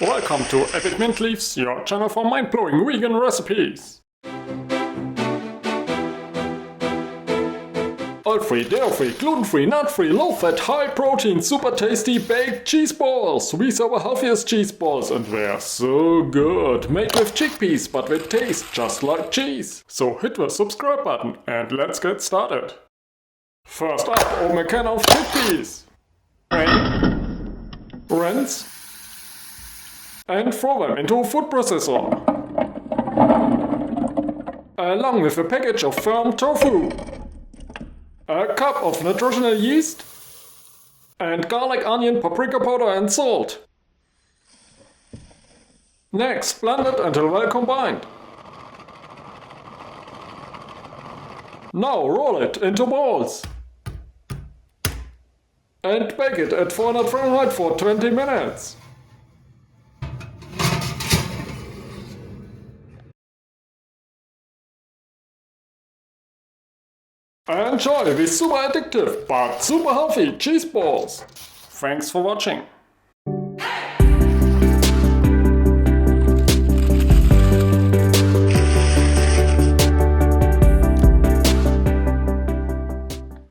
Welcome to Epic Mint Leaves, your channel for mind-blowing vegan recipes. Oil-free, dairy-free, gluten-free, nut-free, low-fat, high-protein, super tasty baked cheese balls. These are the healthiest cheese balls and they're so good. Made with chickpeas, but with taste just like cheese. So hit the subscribe button and let's get started. First up, open a can of chickpeas. Rinse. And throw them into a food processor. Along with a package of firm tofu. A cup of nutritional yeast. And garlic, onion, paprika powder and salt. Next, blend it until well combined. Now roll it into balls. And bake it at 400 Fahrenheit for 20 minutes. Enjoy these super addictive but super healthy cheese balls! Thanks for watching!